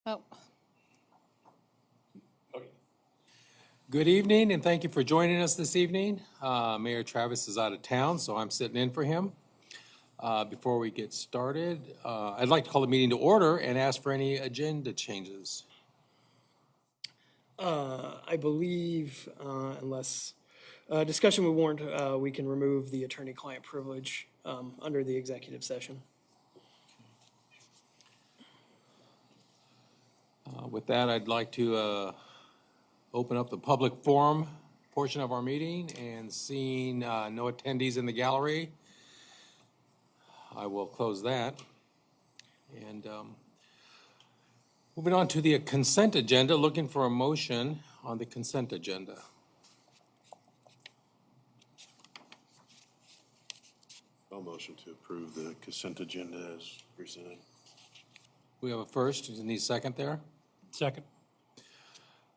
Oh, Good evening, and thank you for joining us this evening. Mayor Travis is out of town, so I'm sitting in for him. Before we get started, I'd like to call the meeting to order and ask for any agenda changes. I believe, unless discussion would warrant, we can remove the attorney-client privilege under the executive session. With that, I'd like to open up the public forum portion of our meeting, and seeing no attendees in the gallery, I will close that. And moving on to the consent agenda, looking for a motion on the consent agenda. I'll motion to approve the consent agenda as presented. We have a first, does it need a second there? Second.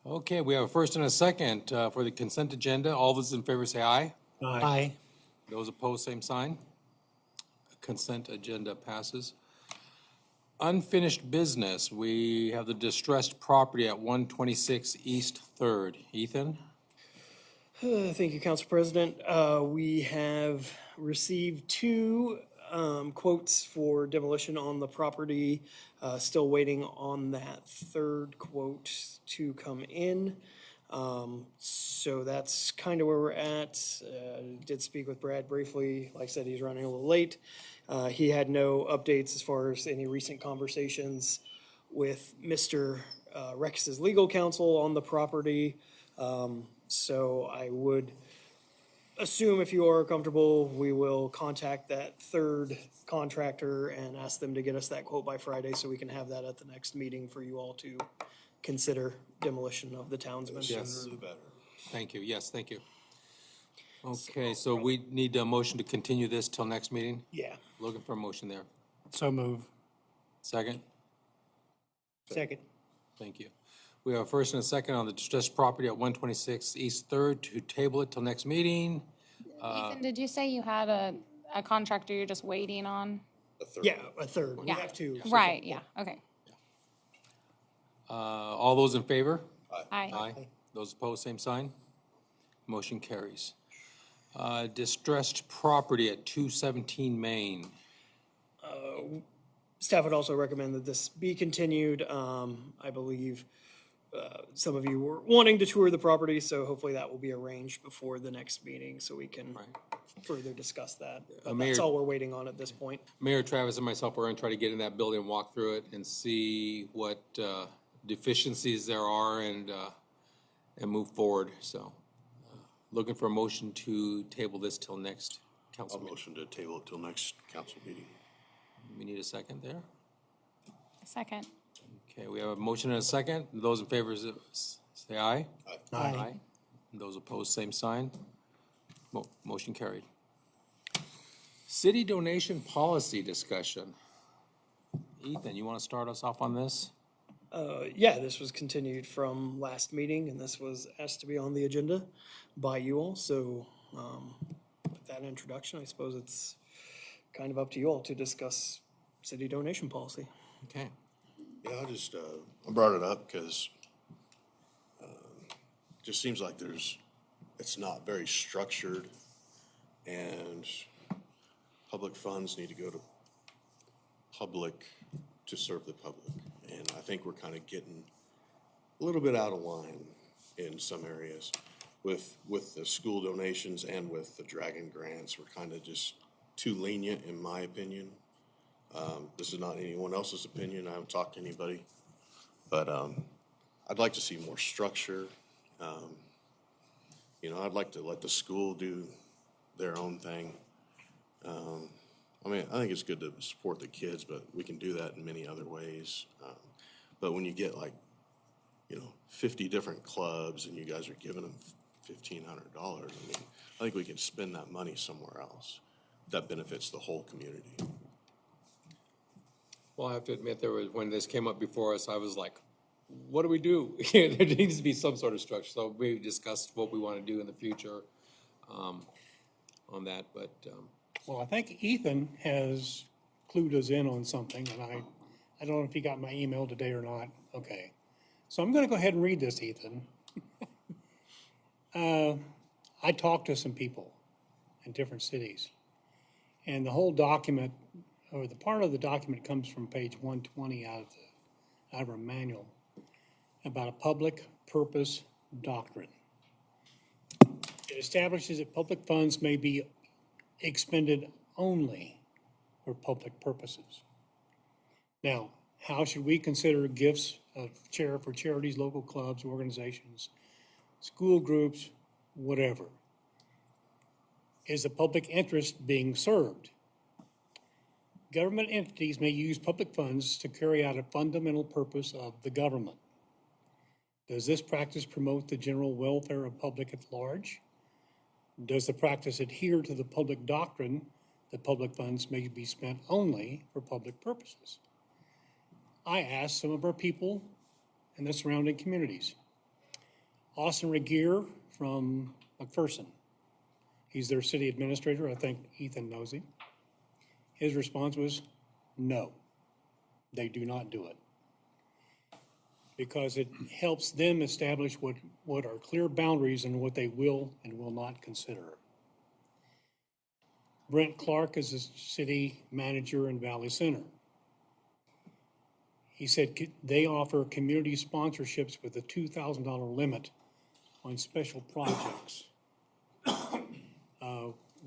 Okay, we have a first and a second for the consent agenda. All those in favor say aye. Aye. Those opposed, same sign. Consent agenda passes. Unfinished business, we have the distressed property at 126 East 3rd. Ethan? Thank you, Council President. We have received two quotes for demolition on the property. Still waiting on that third quote to come in. So that's kind of where we're at. Did speak with Brad briefly. Like I said, he's running a little late. He had no updates as far as any recent conversations with Mr. Rex's legal counsel on the property. So I would assume, if you are comfortable, we will contact that third contractor and ask them to get us that quote by Friday so we can have that at the next meeting for you all to consider demolition of the townsman. Yes. Sooner the better. Thank you, yes, thank you. Okay, so we need a motion to continue this till next meeting? Yeah. Looking for a motion there. So move. Second? Second. Thank you. We have a first and a second on the distressed property at 126 East 3rd to table it till next meeting. Ethan, did you say you had a contractor you're just waiting on? Yeah, a third. We Yeah. have two. Right, yeah, okay. All those in favor? Aye. Those opposed, same sign. Motion carries. Distressed property at 217 Main. Staff would also recommend that this be continued. I believe some of you were wanting to tour the property, so hopefully that will be arranged before the next meeting so we can further discuss that. But Mayor- that's all we're waiting on at this point. Mayor Travis and myself are going to try to get in that building and walk through it and see what deficiencies there are and move forward. So looking for a motion to table this till next council I'll meeting. motion to table it till next council meeting. We need a second there. Second. Okay, we have a motion and a second. Those in favor say aye. Aye. Those opposed, same sign. Motion carried. City donation policy discussion. Ethan, you want to start us off on this? Yeah, this was continued from last meeting, and this was asked to be on the agenda by you all. So with that introduction, I suppose it's kind of up to you all to discuss city donation policy. Okay. Yeah, I brought it up because it just seems like it's not very structured, and public funds need to go to public to serve the public. And I think we're kind of getting a little bit out of line in some areas with the school donations and with the Dragon grants. We're kind of just too lenient, in my opinion. This is not anyone else's opinion. I haven't talked to anybody. But I'd like to see more structure. I'd like to let the school do their own thing. I think it's good to support the kids, but we can do that in many other ways. But when you get 50 different clubs and you guys are giving them $1,500, I think we can spend that money somewhere else that benefits the whole community. Well, I have to admit, when this came up before us, I was like, what do we do? There needs to be some sort of structure. So we discussed what we want to do in the future on that, but Well, I think Ethan has clued us in on something, and I don't know if he got my email today or not, Okay. So I'm gonna go ahead and read this, Ethan. I talked to some people in different cities. And the whole document, or the part of the document comes from page 120 out of our manual about a public purpose doctrine. It establishes that public funds may be expended only for public purposes. Now, how should we consider gifts for charities, local clubs, organizations, school groups, whatever? Is the public interest being served? Government entities may use public funds to carry out a fundamental purpose of the government. Does this practice promote the general welfare of public at large? Does the practice adhere to the public doctrine that public funds may be spent only for public purposes? I asked some of our people in the surrounding communities. Austin Regier from McPherson, he's their city administrator. I think Ethan knows him. His response was, no, they do not do it. Because it helps them establish what are clear boundaries and what they will and will not consider. Brent Clark is the city manager in Valley Center. He said they offer community sponsorships with a $2,000 limit on special projects.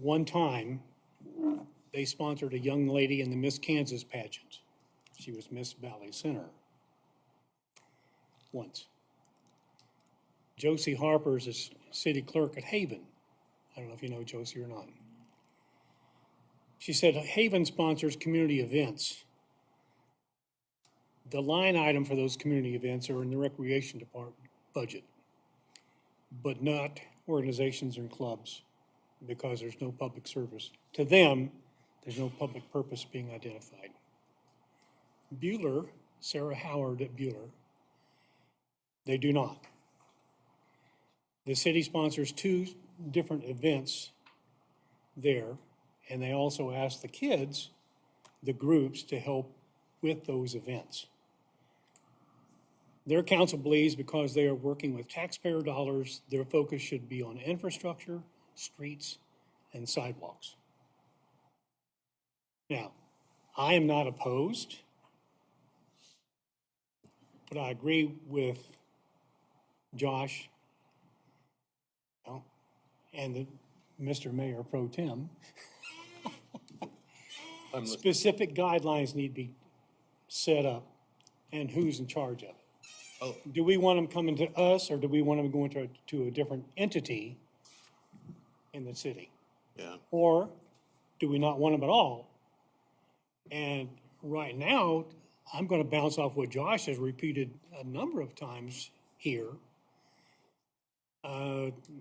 One time, they sponsored a young lady in the Miss Kansas pageant. She was Miss Valley Center once. Josie Harper is a city clerk at Haven. I don't know if you know Josie or not. She said Haven sponsors community events. The line item for those community events are in the recreation department budget, but not organizations and clubs, because there's no public service. To them, there's no public purpose being identified. Bueller, Sarah Howard at Bueller, they do not. The city sponsors 2 different events there, and they also ask the kids, the groups, to help with those events. Their council believes because they are working with taxpayer dollars, their focus should be on infrastructure, streets, and sidewalks. Now, I am not opposed, but I agree with Josh and Mr. Mayor Pro Tem. Specific guidelines need to be set up and who's in charge of it. Oh. Do we want them coming to us, or do we want them going to a different entity in the city? Yeah, Or do we not want them at all? And right now, I'm going to bounce off what Josh has repeated a number of times here.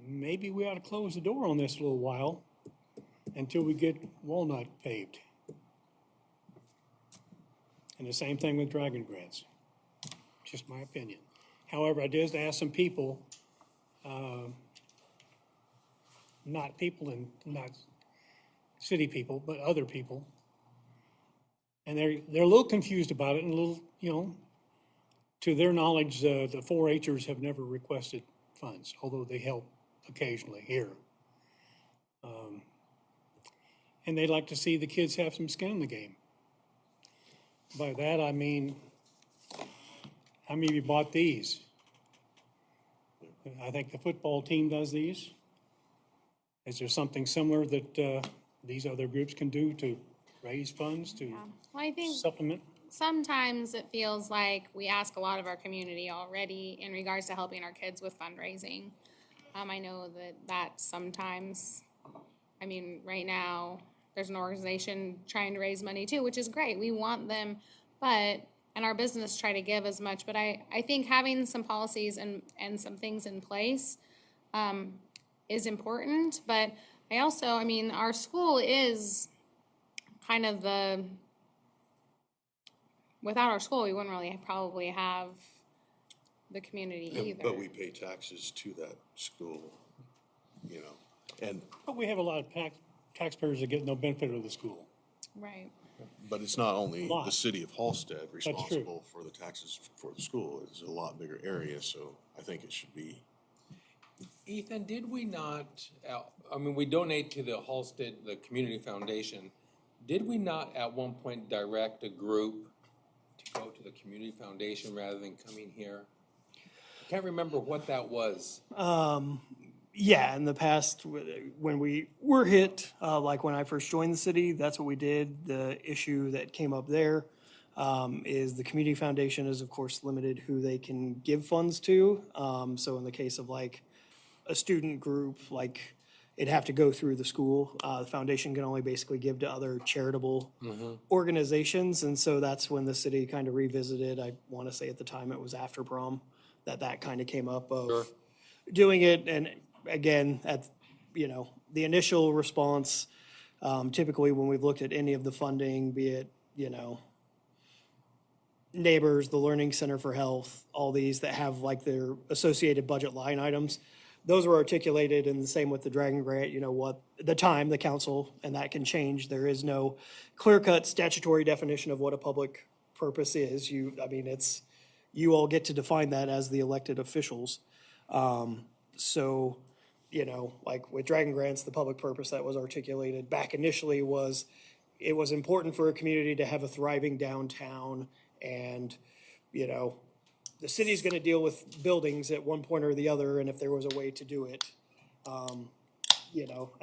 Maybe we ought to close the door on this a little while until we get Walnut paved. And the same thing with Dragon Grants. Just my opinion. However, I did ask some people, not city people, but other people. And they're a little confused about it and a little, to their knowledge, the 4-Hers have never requested funds, although they help occasionally here. And they'd like to see the kids have some skin in the game. By that, I mean, how many of you bought these? I think the football team does these. Is there something similar that these other groups can do to raise funds to Well, I think supplement? sometimes it feels like we ask a lot of our community already in regards to helping our kids with fundraising. I know that sometimes, right now, there's an organization trying to raise money too, which is great. We want them, and our business try to give as much. But I think having some policies and some things in place is important. But I also, our school is kind of without our school, we wouldn't really probably have the community either. but we pay taxes to that school, and But we have a lot of taxpayers that get no benefit of the school. Right. But it's not only Lot. the city of Halstead true. responsible for the taxes for the school. It's a lot bigger area, so I think it should be. Ethan, did we not, I mean, we donate to the Halstead, the Community Foundation. Did we not at one point direct a group to go to the Community Foundation rather than coming here? I can't remember what that was. Yeah, in the past, when we were hit, like when I first joined the city, that's what we did. The issue that came up there is the community foundation is, of course, limited who they can give funds to. So in the case of like a student group, like it'd have to go through the school. The foundation can only basically give to other charitable organizations. And so that's when the city kind of revisited, I want to say at the time it was after prom, that kind of came up Sure. of doing it. And again, the initial response, typically when we've looked at any of the funding, be it, Neighbors, the Learning Center for Health, all these that have like their associated budget line items, those were articulated, and the same with the Dragon Grant, what, the council, and that can change. There is no clear-cut statutory definition of what a public purpose is. You all get to define that as the elected officials. So, like with Dragon Grants, the public purpose that was articulated back initially was, it was important for a community to have a thriving downtown, and, the city's gonna deal with buildings at one point or the other, and if there was a way to do it, and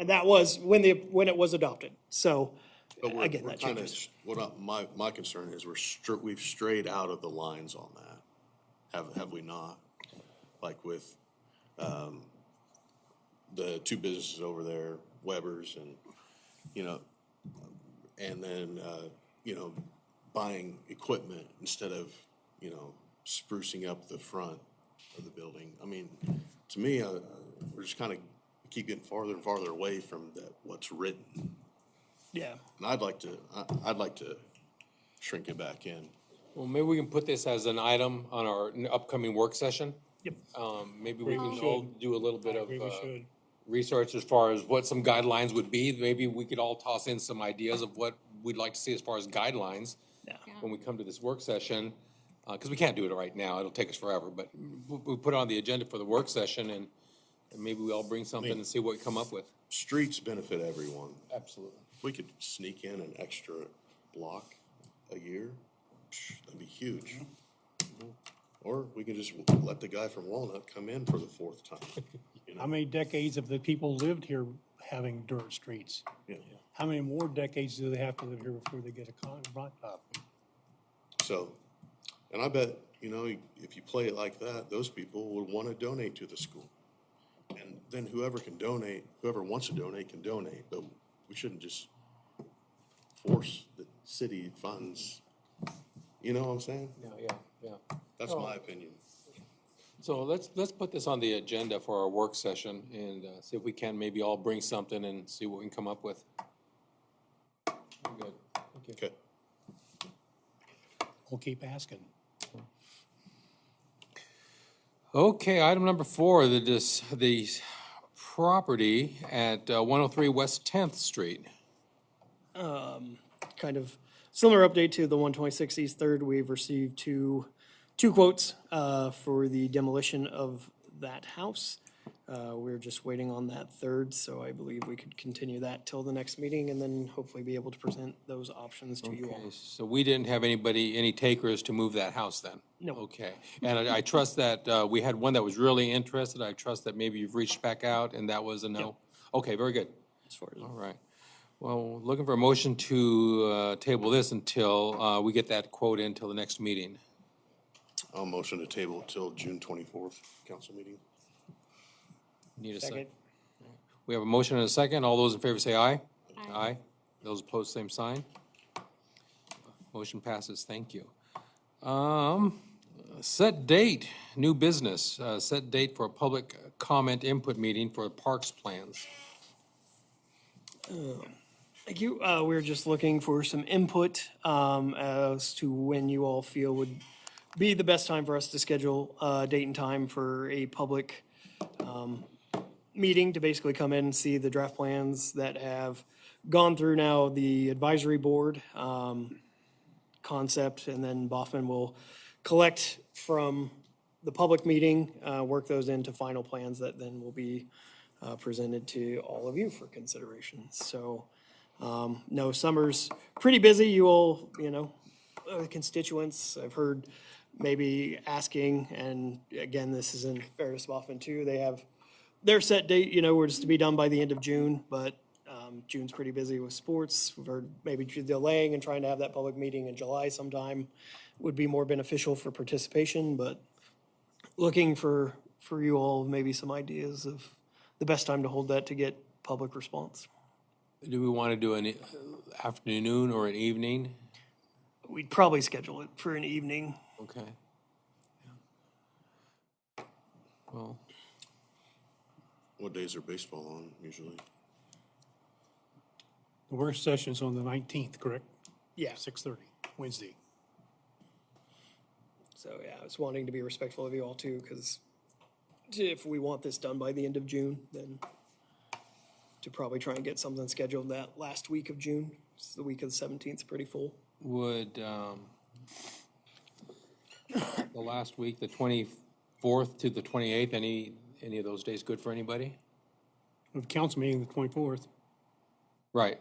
that was when it was adopted. So, But we're again, that kind changes. of, my concern is we've strayed out of the lines on that. Have we not? Like with, the two businesses over there, Weber's and then, buying equipment instead of, sprucing up the front of the building. I mean, to me, we're just kind of keep getting farther and farther away from what's written. Yeah. And I'd like to shrink it back in. Well, maybe we can put this as an item on our upcoming work session. Yep. Maybe we We can should. all do a little bit I of agree we should. research as far as what some guidelines would be. Maybe we could all toss in some ideas of what we'd like to see as far as guidelines Yeah. when we come to this work session. Because we can't do it right now. It'll take us forever. But we'll put it on the agenda for the work session, and maybe we all bring something and see what we come up with. Streets benefit everyone. Absolutely. If we could sneak in an extra block a year, that'd be huge. Or we can just let the guy from Walnut come in for the fourth time. How many decades have the people lived here having dirt streets? Yeah. How many more decades do they have to live here before they get a blacktop? So, and I bet, if you play it like that, those people would want to donate to the school. And then whoever wants to donate can donate, but we shouldn't just force the city funds. You know what I'm saying? Yeah. That's my opinion. So let's put this on the agenda for our work session and see if we can maybe all bring something and see what we can come up with. Good. Thank you. Okay. We'll keep asking. Okay, item number 4, the property at 103 West 10th Street. Kind of similar update to the 126 East Third. We've received two quotes for the demolition of that house. We're just waiting on that third, so I believe we could continue that till the next meeting and then hopefully be able to present those options to you all. Okay, so we didn't have any takers to move that house then? No. Okay, and I trust that we had one that was really interested. I trust that maybe you've reached back out and that was a no? Okay, very good. As far as All right. Well, looking for a motion to table this until we get that quote in till the next meeting. I'll motion to table till June 24th, council meeting. Need a Second. second? We have a motion and a second. All those in favor say aye. Aye. Those opposed, same sign. Motion passes. Thank you. Set date, new business, set date for a public comment input meeting for parks plans. Thank you. We're just looking for some input as to when you all feel would be the best time for us to schedule a date and time for a public meeting to basically come in and see the draft plans that have gone through now the advisory board concept, and then Baughman will collect from the public meeting, work those into final plans that then will be presented to all of you for consideration. So, no, summer's pretty busy. You all, constituents, I've heard maybe asking, and again, this is in fairness to Baughman too, they have their set date, we're just to be done by the end of June, but June's pretty busy with sports. We've heard maybe delaying and trying to have that public meeting in July sometime would be more beneficial for participation, but looking for you all, maybe some ideas of the best time to hold that to get public response. Do we want to do an afternoon or an evening? We'd probably schedule it for an evening. Okay. Well, What days are baseball on usually? The work session's on the 19th, correct? Yeah, 6:30, Wednesday. so yeah, I was wanting to be respectful of you all too, because if we want this done by the end of June, then to probably try and get something scheduled that last week of June. It's the week of the 17th, is pretty full. would the last week, the 24th to the 28th, any of those days good for anybody? We have council meeting the 24th. Right.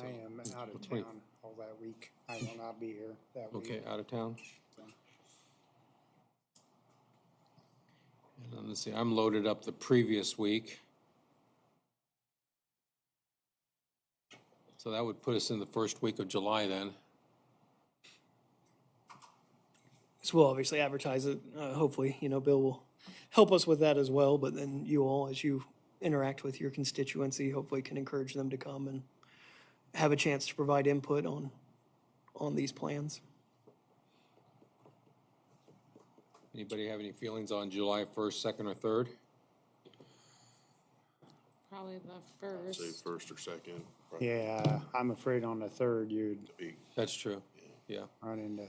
I am out of 20 town all that week. I will not be here that week. Okay, out of town. And then let's see, I'm loaded up the previous week. So that would put us in the first week of July then. So we'll obviously advertise it, hopefully, Bill will help us with that as well, but then you all, as you interact with your constituency, hopefully can encourage them to come and have a chance to provide input on these plans. Anybody have any feelings on July 1st, 2nd, or 3rd? Probably the Say first. first or second. Probably Yeah, I'm afraid on the 3rd you'd be- That's true, yeah. run into,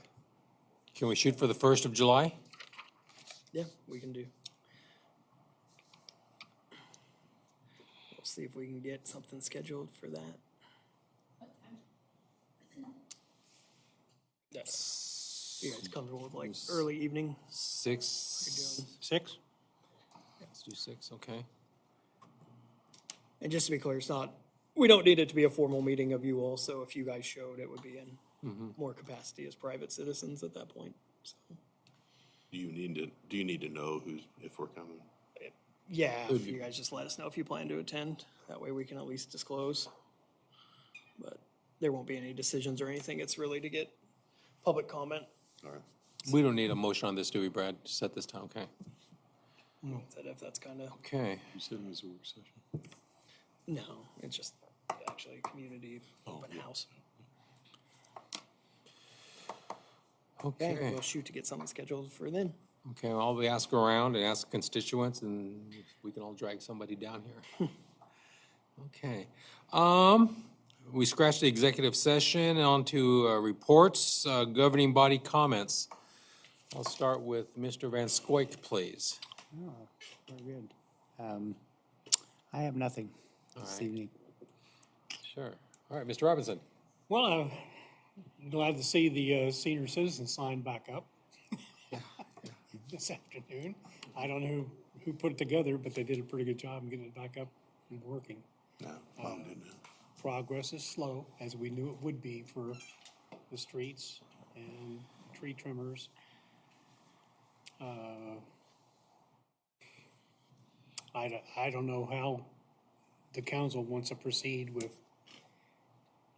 Can we shoot for the 1st of July? Yeah, we can do. We'll see if we can get something scheduled for that. That's, you guys comfortable with like early evening? 6? 6? Let's do 6, okay. And just to be clear, it's not, we don't need it to be a formal meeting of you all, so if you guys showed, it would be in more capacity as private citizens at that point, so. Do you need to know if we're coming? Yeah, if you guys just let us know if you plan to attend, that way we can at least disclose. But there won't be any decisions or anything, it's really to get public comment. All right. We don't need a motion on this, do we, Brad, to set this time, okay? If that's kind of, Okay. You said it was a work session. no, it's just actually a community open house. Okay, Okay, we'll shoot to get something scheduled for then. okay, I'll be asking around and ask constituents, and we can all drag somebody down here. Okay. We scratched the executive session onto reports, governing body comments. I'll start with Mr. Van Scoik, please. oh, very good. I have nothing this evening. Sure. All right, Mr. Robinson. Well, I'm glad to see the senior citizen sign back up this afternoon. I don't know who put it together, but they did a pretty good job in getting it back up and working. No, mom didn't. Progress is slow, as we knew it would be for the streets and tree trimmers. I don't know how the council wants to proceed with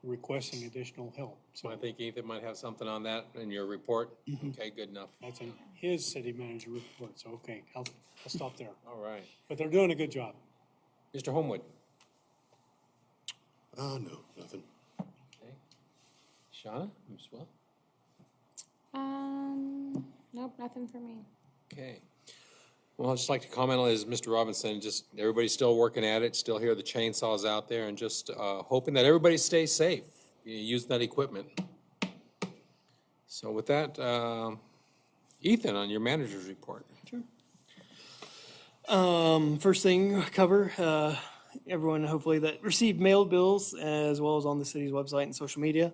requesting additional help. So I So think Ethan might have something on that in your report. Okay, good enough. that's in his city manager report, so okay, I'll stop there. All right. But they're doing a good job. Mr. Homewood. No, nothing. Okay. Shauna, as well? Nope, nothing for me. Okay. Well, I'd just like to comment on, as Mr. Robinson, just everybody's still working at it, still hear the chainsaws out there, and just hoping that everybody stays safe, use that equipment. So with that, Ethan, on your manager's report. First thing, cover, everyone hopefully that received mailed bills as well as on the city's website and social media.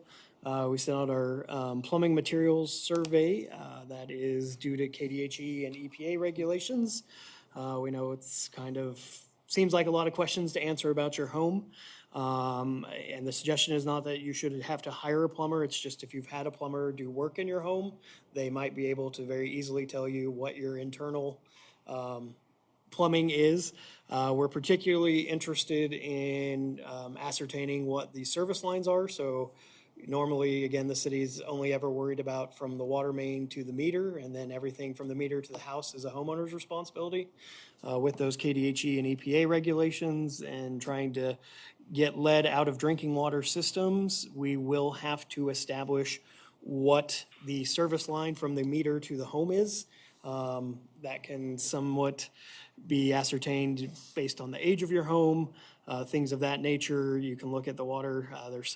We sent out our plumbing materials survey that is due to KDHE and EPA regulations. We know it's kind of, seems like a lot of questions to answer about your home. And the suggestion is not that you should have to hire a plumber, it's just if you've had a plumber do work in your home, they might be able to very easily tell you what your internal plumbing is. We're particularly interested in ascertaining what the service lines are. So normally, again, the city's only ever worried about from the water main to the meter, and then everything from the meter to the house is a homeowner's responsibility. With those KDHE and EPA regulations and trying to get lead out of drinking water systems, we will have to establish what the service line from the meter to the home is. That can somewhat be ascertained based on the age of your home, things of that nature. You can look at the water. There's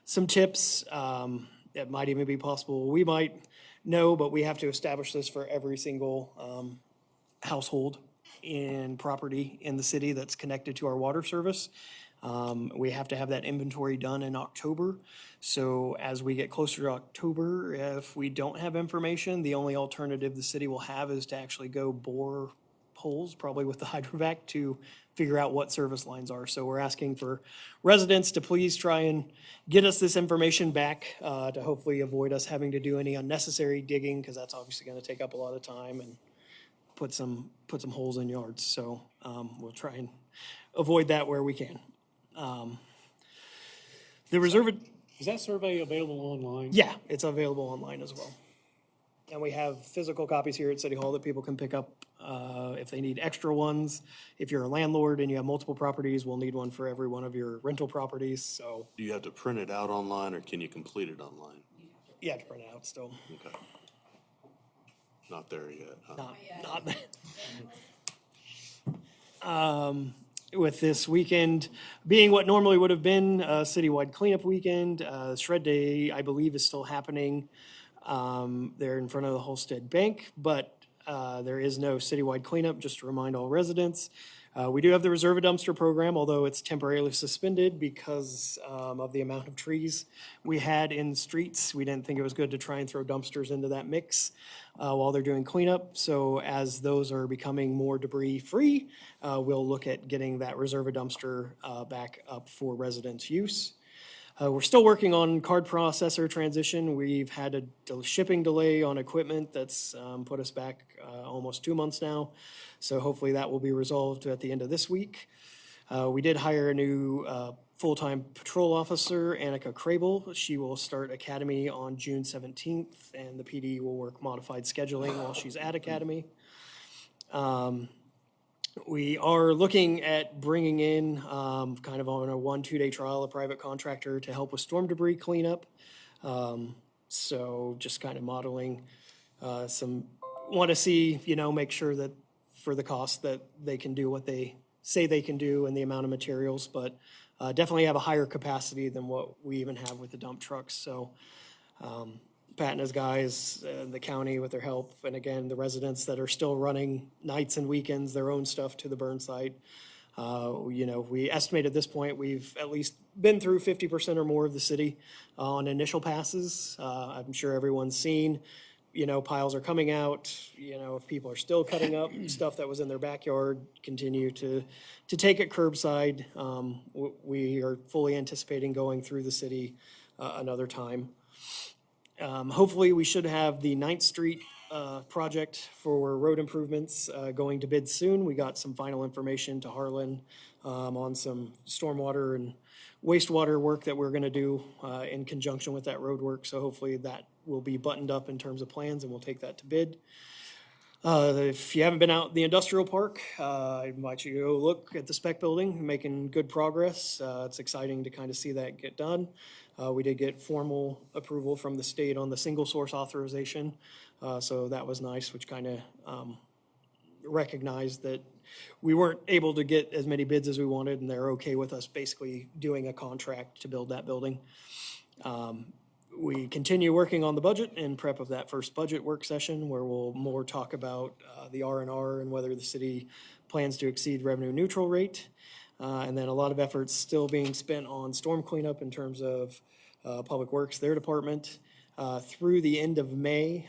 some tips that might even be possible. We might know, but we have to establish this for every single household in property in the city that's connected to our water service. We have to have that inventory done in October. So as we get closer to October, if we don't have information, the only alternative the city will have is to actually go bore holes, probably with the hydrovac, to figure out what service lines are. So we're asking for residents to please try and get us this information back to hopefully avoid us having to do any unnecessary digging, because that's obviously going to take up a lot of time and put some holes in yards. So we'll try and avoid that where we can. The reserve, Is that survey available online? yeah, it's available online as well. And we have physical copies here at City Hall that people can pick up if they need extra ones. If you're a landlord and you have multiple properties, we'll need one for every one of your rental properties. So Do you have to print it out online, or can you complete it online? you have to print it out still. Okay. Not there yet, huh? Not with this weekend being what normally would have been a citywide cleanup weekend, Shred Day, I believe, is still happening. They're in front of the Halstead Bank, but there is no citywide cleanup, just to remind all residents. We do have the Reserve a Dumpster program, although it's temporarily suspended because of the amount of trees we had in the streets. We didn't think it was good to try and throw dumpsters into that mix while they're doing cleanup. So as those are becoming more debris-free, we'll look at getting that Reserve a Dumpster back up for residents' use. We're still working on card processor transition. We've had a shipping delay on equipment that's put us back almost 2 months now. So hopefully that will be resolved at the end of this week. We did hire a new full-time patrol officer, Annika Crable. She will start academy on June 17th, and the PD will work modified scheduling while she's at academy. We are looking at bringing in, kind of on a 1-2 day trial, a private contractor to help with storm debris cleanup. So just kind of modeling want to see, make sure that for the cost that they can do what they say they can do and the amount of materials, but definitely have a higher capacity than what we even have with the dump trucks. So Pat and his guys, the county with their help, and again, the residents that are still running nights and weekends, their own stuff to the burn site. We estimate at this point, we've at least been through 50% or more of the city on initial passes. I'm sure everyone's seen, piles are coming out, if people are still cutting up stuff that was in their backyard, continue to take it curbside. We are fully anticipating going through the city another time. Hopefully, we should have the 9th Street project for road improvements going to bid soon. We got some final information to Harlan on some stormwater and wastewater work that we're going to do in conjunction with that road work. So hopefully that will be buttoned up in terms of plans, and we'll take that to bid. If you haven't been out in the industrial park, I invite you to go look at the spec building, making good progress. It's exciting to kind of see that get done. We did get formal approval from the state on the single source authorization, so that was nice, which kind of recognized that we weren't able to get as many bids as we wanted, and they're okay with us basically doing a contract to build that building. We continue working on the budget in prep of that first budget work session, where we'll more talk about the R&R and whether the city plans to exceed revenue neutral rate. And then a lot of efforts still being spent on storm cleanup in terms of Public Works, their department. Through the end of May,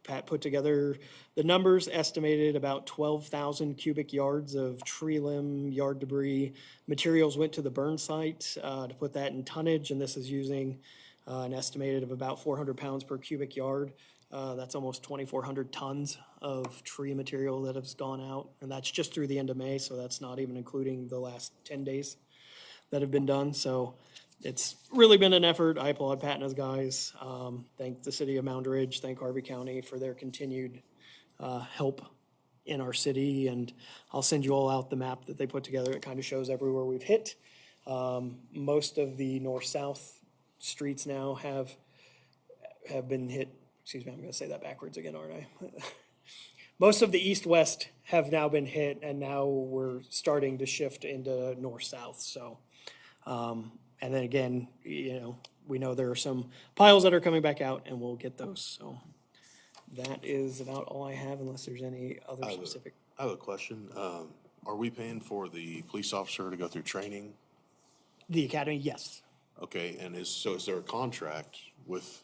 Pat put together the numbers, estimated about 12,000 cubic yards of tree limb, yard debris. Materials went to the burn site to put that in tonnage, and this is using an estimated of about 400 pounds per cubic yard. That's almost 2,400 tons of tree material that has gone out, and that's just through the end of May, so that's not even including the last 10 days that have been done. So it's really been an effort. I applaud Pat and his guys. Thank the city of Mound Ridge, thank Harvey County for their continued help in our city. And I'll send you all out the map that they put together. It kind of shows everywhere we've hit. Most of the north-south streets now have been hit. Excuse me, I'm going to say that backwards again, aren't I? Most of the east-west have now been hit, and now we're starting to shift into north-south. So, and then again, we know there are some piles that are coming back out, and we'll get those. So that is about all I have, unless there's any other specific. I have a question. Are we paying for the police officer to go through training? The academy, yes. Okay, and is there a contract with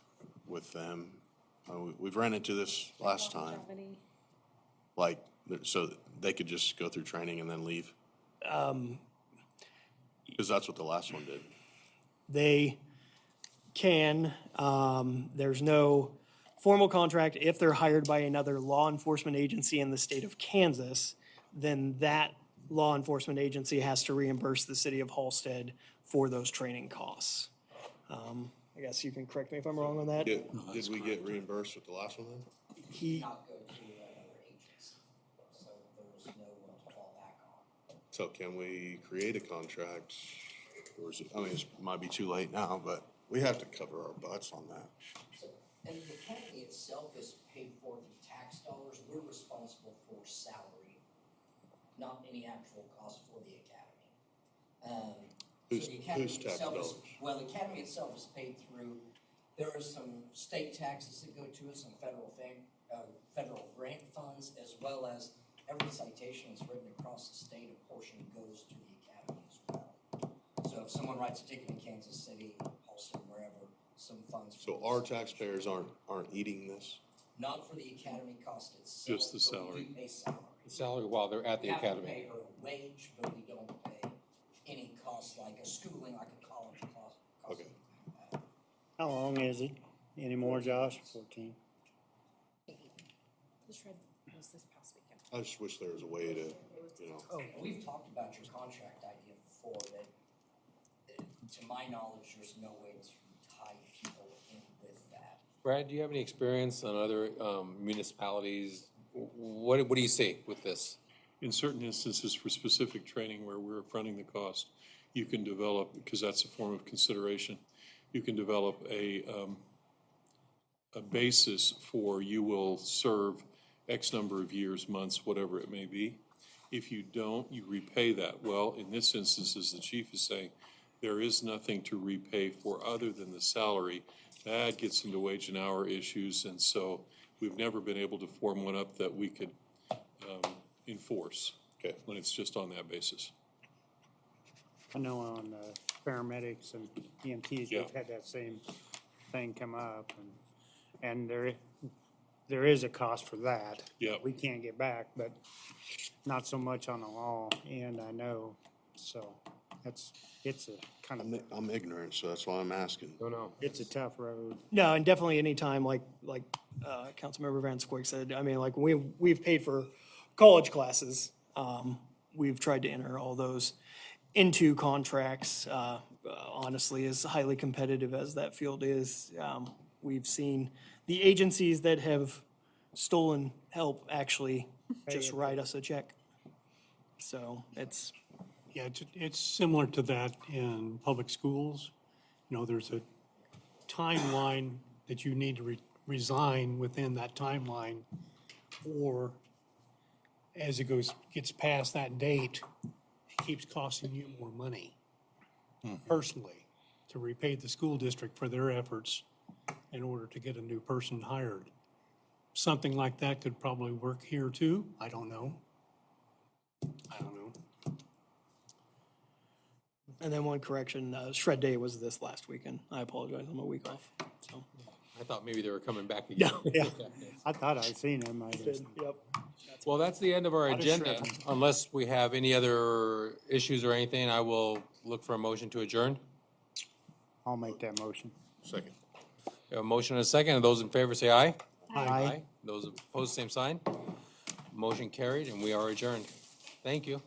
them? We've ran into this last time, like, so they could just go through training and then leave? Because that's what the last one did. They can. There's no formal contract. If they're hired by another law enforcement agency in the state of Kansas, then that law enforcement agency has to reimburse the city of Halstead for those training costs. I guess you can correct me if I'm wrong on that. Did we get reimbursed with the last one then? He, Not go to another agency, so there's no one to fall back on. So can we create a contract? Or is it, I mean, it might be too late now, but we have to cover our butts on that. So, and the academy itself is paid for the tax dollars. We're responsible for salary, not any actual cost for the academy. So the academy Whose tax itself is- dollars? Well, the academy itself is paid through, there are some state taxes that go to it, some federal grant funds, as well as every citation that's written across the state, a portion goes to the academy as well. So if someone writes a ticket in Kansas City, Halstead, wherever, some funds. So our taxpayers aren't eating this? Not for the academy cost itself. Just the but we salary. do pay salary. Salary while they're at the We have to academy. pay her a wage, but we don't pay any costs like a schooling, like a college cost. Okay. Like that. How long is it anymore, Josh? 14? The shred was this past weekend. I just wish there was a way to, And we've talked about your contract idea before, that to my knowledge, there's no way to tie people in with that. Brad, do you have any experience on other municipalities? What do you see with this? In certain instances, for specific training where we're fronting the cost, you can develop, because that's a form of consideration, you can develop a basis for you will serve X number of years, months, whatever it may be. If you don't, you repay that. Well, in this instance, as the chief is saying, there is nothing to repay for other than the salary. That gets into wage and hour issues, and so we've never been able to form one up that we could enforce. Okay. When it's just on that basis. I know on paramedics and EMTs, Yeah. we've had that same thing come up, and there is a cost for that. Yeah. We can't get back, but not so much on the law, and I know, so it's a kind of, I'm ignorant, so that's why I'm asking. No. it's a tough road. no, and definitely anytime, like Councilmember Van Squik said, I mean, like, we've paid for college classes. We've tried to enter all those into contracts. Honestly, as highly competitive as that field is, we've seen the agencies that have stolen help actually just write us a check. So it's, Yeah, it's similar to that in public schools. You know, there's a timeline that you need to resign within that timeline, or as it gets past that date, it keeps costing you more money personally to repay the school district for their efforts in order to get a new person hired. Something like that could probably work here too. I don't know. And then one correction, shred day was this last weekend. I apologize, I'm a week off, so. I thought maybe they were coming back again. Yeah, I thought I'd seen him. I just, Yep. Well, that's the end of our Lot of agenda. shredding. Unless we have any other issues or anything, I will look for a motion to adjourn. I'll make that motion. Second. We have a motion and a second, and those in favor say aye. Aye. Those opposed, same sign. Motion carried, and we are adjourned. Thank you.